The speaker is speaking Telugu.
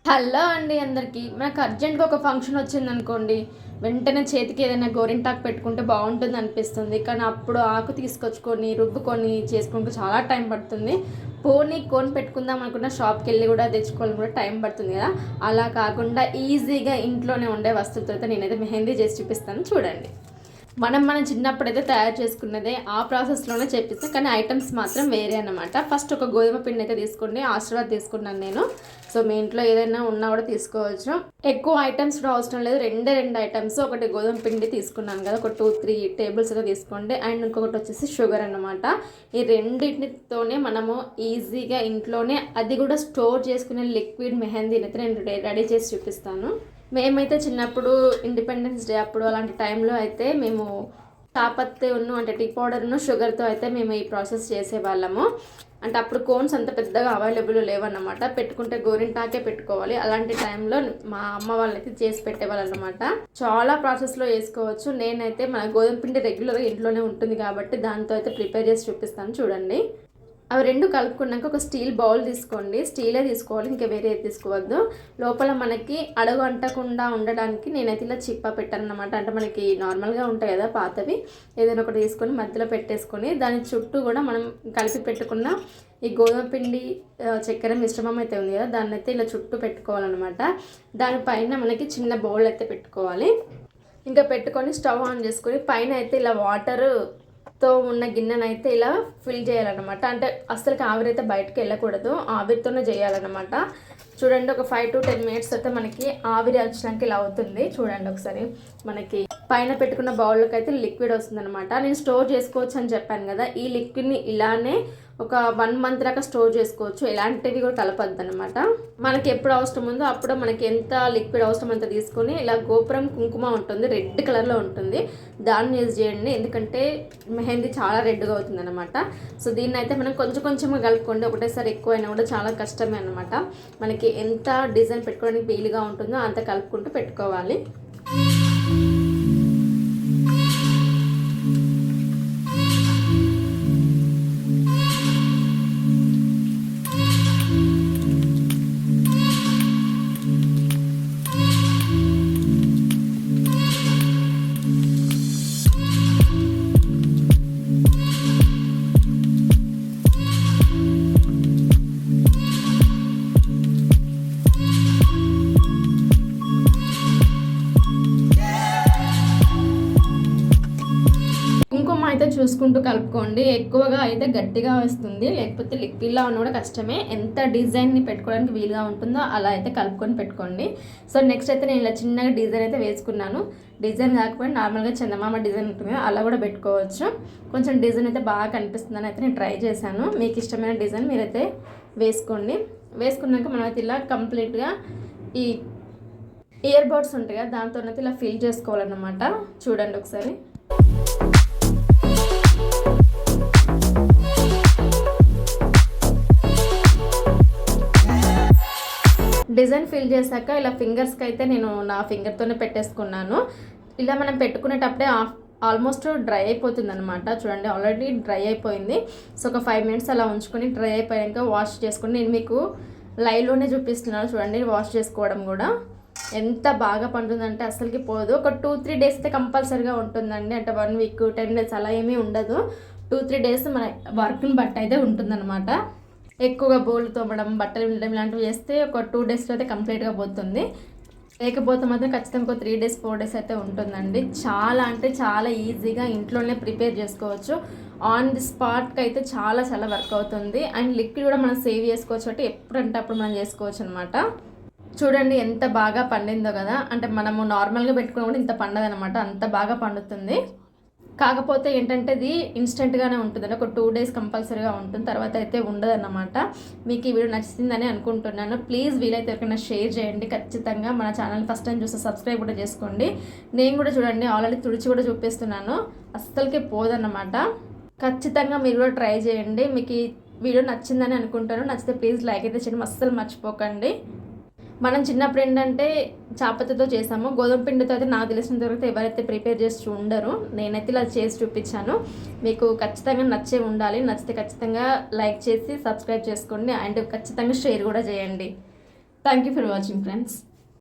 హలో అండి అందరికీ. నాకు అర్జెంట్గా ఒక ఫంక్షన్ వచ్చిందనుకోండి, వెంటనే చేతికి ఏదైనా గోరింటాకు పెట్టుకుంటే బాగుంటుంది అనిపిస్తుంది. కానీ అప్పుడు ఆకు తీసుకొచ్చుకొని రుబ్బుకొని చేసుకుంటూ చాలా టైం పడుతుంది. పోనీ కొని పెట్టుకుందాం అనుకున్న షాప్కి వెళ్ళి కూడా తెచ్చుకోవాలని కూడా టైం పడుతుంది కదా. అలా కాకుండా ఈజీగా ఇంట్లోనే ఉండే వస్తువులతో నేనైతే మెహందీ చేసి చూపిస్తాను, చూడండి. మనం చిన్నప్పుడైతే తయారు చేసుకున్నదే ఆ ప్రాసెస్లోనే చేపిస్తాం, కానీ ఐటమ్స్ మాత్రం వేరే అన్నమాట. ఫస్ట్ ఒక గోధుమ పిండి అయితే తీసుకోండి. ఆశీర్వాద్ తీసుకున్నాను నేను. సో మీ ఇంట్లో ఏదైనా ఉన్నా కూడా తీసుకోవచ్చు. ఎక్కువ ఐటమ్స్ కూడా అవసరం లేదు, రెండు ఐటమ్స్. ఒకటి గోధుమ పిండి తీసుకున్నాను కదా, ఒక 2-3 టేబుల్స్ అయితే తీసుకోండి. అండ్ ఇంకొకటి వచ్చేసి షుగర్ అన్నమాట. ఈ రెండింటితోనే మనము ఈజీగా ఇంట్లోనే, అది కూడా స్టోర్ చేసుకునే లిక్విడ్ మెహందీని అయితే నేను రెడీ చేసి చూపిస్తాను. మేమైతే చిన్నప్పుడు ఇండిపెండెన్స్ డే అప్పుడు అలాంటి టైంలో అయితే మేము చాపత్తి అంటే టీ పౌడర్ను షుగర్తో అయితే మేము ఈ ప్రాసెస్ చేసేవాళ్ళము. అంటే అప్పుడు కోన్స్ అంత పెద్దగా అవైలబుల్ లేవన్నమాట. పెట్టుకుంటే గోరింటాకే పెట్టుకోవాలి. అలాంటి టైంలో మా అమ్మ వాళ్ళైతే చేసి పెట్టేవాళ్ళు అనమాట. చాలా ప్రాసెస్లో వేసుకోవచ్చు. నేనైతే మన గోధుమ పిండి రెగ్యులర్గా ఇంట్లోనే ఉంటుంది కాబట్టి దాంతో అయితే ప్రిపేర్ చేసి చూపిస్తాను, చూడండి. అవి రెండు కలుపుకున్నాక ఒక స్టీల్ బౌల్ తీసుకోండి. స్టీలే తీసుకోవాలి, ఇంకా వేరే తీసుకోవద్దు. లోపల మనకి అడుగు అంటకుండా ఉండడానికి నేనైతే ఇలా చిప్ప పెట్టాను అనమాట. అంటే మనకి నార్మల్గా ఉంటాయి కదా పాతవి, ఏదైనా ఒకటి తీసుకొని మధ్యలో పెట్టేసుకొని దాని చుట్టూ కూడా మనం కలిపి పెట్టుకున్న ఈ గోధుమ పిండి చక్కెర మిశ్రమం అయితే ఉంది కదా, దాన్ని అయితే ఇలా చుట్టూ పెట్టుకోవాలన్నమాట. దానిపైన మనకి చిన్న బౌల్ అయితే పెట్టుకోవాలి. ఇంకా పెట్టుకొని స్టవ్ ఆన్ చేసుకొని పైన అయితే ఇలా వాటర్తో ఉన్న గిన్నెను అయితే ఇలా ఫిల్ చేయాలన్నమాట. అంటే అస్సలు ఆవిరైతే బయటకు వెళ్ళకూడదు, ఆవిరితోనే చేయాలన్నమాట. చూడండి, ఒక 5 to 10 minutes అయితే మనకి ఆవిరి వచ్చినాక ఇలా అవుతుంది. చూడండి ఒకసారి, మనకి పైన పెట్టుకున్న బౌల్లోకి అయితే లిక్విడ్ వస్తుంది అనమాట. నేను స్టోర్ చేసుకోవచ్చు అని చెప్పాను కదా, ఈ లిక్విడ్ని ఇలానే ఒక 1 month దాకా స్టోర్ చేసుకోవచ్చు. ఎలాంటివి కూడా కలపద్దు అనమాట. మనకి ఎప్పుడు అవసరం ఉందో అప్పుడు మనకి ఎంత లిక్విడ్ అవసరం అంత తీసుకొని, ఇలా గోపురం కుంకుమ ఉంటుంది, రెడ్ కలర్లో ఉంటుంది, దాన్ని యూజ్ చేయండి. ఎందుకంటే మెహందీ చాలా రెడ్గా అవుతుంది అనమాట. సో దీన్ని అయితే మనం కొంచెంగా కలుపుకోండి. ఒకటేసారి ఎక్కువైనా కూడా చాలా కష్టమే అనమాట. మనకి ఎంత డిజైన్ పెట్టుకోవడానికి వీలుగా ఉంటుందో అంత కలుపుకుంటూ పెట్టుకోవాలి. అయితే చూసుకుంటూ కలుపుకోండి. ఎక్కువగా అయితే గట్టిగా వస్తుంది, లేకపోతే లిక్విడ్లా ఉన్న కూడా కష్టమే. ఎంత డిజైన్ని పెట్టుకోవడానికి వీలుగా ఉంటుందో అలా అయితే కలుపుకొని పెట్టుకోండి. సో నెక్స్ట్ అయితే నేను ఇలా చిన్నగా డిజైన్ అయితే వేసుకున్నాను. డిజైన్ కాకపోతే నార్మల్గా చందమామ డిజైన్ ఉంటుంది, అలా కూడా పెట్టుకోవచ్చు. కొంచెం డిజైన్ అయితే బాగా కనిపిస్తుందని అయితే నేను ట్రై చేశాను. మీకు ఇష్టమైన డిజైన్ మీరైతే వేసుకోండి. వేసుకున్నాక మనం అయితే ఇలా కంప్లీట్గా ఈ ఇయర్ బడ్స్ ఉంటాయి కదా, దాంతోనైతే ఇలా ఫిల్ చేసుకోవాలన్నమాట. చూడండి ఒకసారి. డిజైన్ ఫిల్ చేశాక ఇలా ఫింగర్స్కి అయితే నేను నా ఫింగర్తోనే పెట్టేసుకున్నాను. ఇలా మనం పెట్టుకునేటప్పుడే ఆల్మోస్ట్ డ్రై అయిపోతుంది అనమాట. చూడండి, ఆల్రెడీ డ్రై అయిపోయింది. సో ఒక 5 minutes అలా ఉంచుకొని డ్రై అయిపోయాక వాష్ చేసుకుని నేను మీకు లైవ్లోనే చూపిస్తున్నాను. చూడండి, వాష్ చేసుకోవడం కూడా ఎంత బాగా పండుతుందంటే అసలుకి పోదు. ఒక 2-3 days అయితే కంపల్సరీగా ఉంటుందండి. అంటే 1 week 10 days అలా ఏమీ ఉండదు. 2-3 days మన వర్క్ని బట్టి అయితే ఉంటుందన్నమాట. ఎక్కువగా బోళ్ళు తోమడం, బట్టలు వినడం ఇలాంటివి చేస్తే ఒక 2 daysలో అయితే కంప్లీట్గా పోతుంది. లేకపోతే మాత్రం ఖచ్చితంగా ఒక 3 days 4 days అయితే ఉంటుందండి. చాలా అంటే చాలా ఈజీగా ఇంట్లోనే ప్రిపేర్ చేసుకోవచ్చు. ఆన్ ది స్పాట్కి అయితే చాలా వర్క్ అవుతుంది. అండ్ లిక్విడ్ కూడా మనం సేవ్ చేసుకోవచ్చు, అంటే ఎప్పుడంటే అప్పుడు మనం చేసుకోవచ్చు అనమాట. చూడండి ఎంత బాగా పండిందో కదా. అంటే మనము నార్మల్గా పెట్టుకుని కూడా ఇంత పండదనమాట, అంత బాగా పండుతుంది. కాకపోతే ఏంటంటే ఇది ఇన్స్టెంట్గానే ఉంటుందండి. ఒక 2 days కంపల్సరీగా ఉంటుంది, తర్వాత అయితే ఉండదన్నమాట. మీకు ఈ వీడియో నచ్చిందని అనుకుంటున్నాను. ప్లీజ్ వీలైతే ఎవరికైనా షేర్ చేయండి ఖచ్చితంగా. మన ఛానల్ ఫస్ట్ టైం చూస్తే సబ్స్క్రైబ్ కూడా చేసుకోండి. నేను కూడా చూడండి ఆల్రెడీ తుడిచి కూడా చూపిస్తున్నాను, అస్సలకే పోదన్నమాట. ఖచ్చితంగా మీరు కూడా ట్రై చేయండి. మీకు ఈ వీడియో నచ్చిందని అనుకుంటాను. నచ్చితే ప్లీజ్ లైక్ అయితే చేయడం అస్సలు మర్చిపోకండి. మనం చిన్నప్పుడు ఏంటంటే చాపతితో చేసాము, గోధుమ పిండితో అయితే నాకు తెలిసిన తర్వాత ఎవరైతే ప్రిపేర్ చేసి ఉండరు. నేనైతే ఇలా చేసి చూపించాను. మీకు ఖచ్చితంగా నచ్చే ఉండాలి. నచ్చితే ఖచ్చితంగా లైక్ చేసి సబ్స్క్రైబ్ చేసుకోండి. అండ్ ఖచ్చితంగా షేర్ కూడా చేయండి. Thank you for watching friends.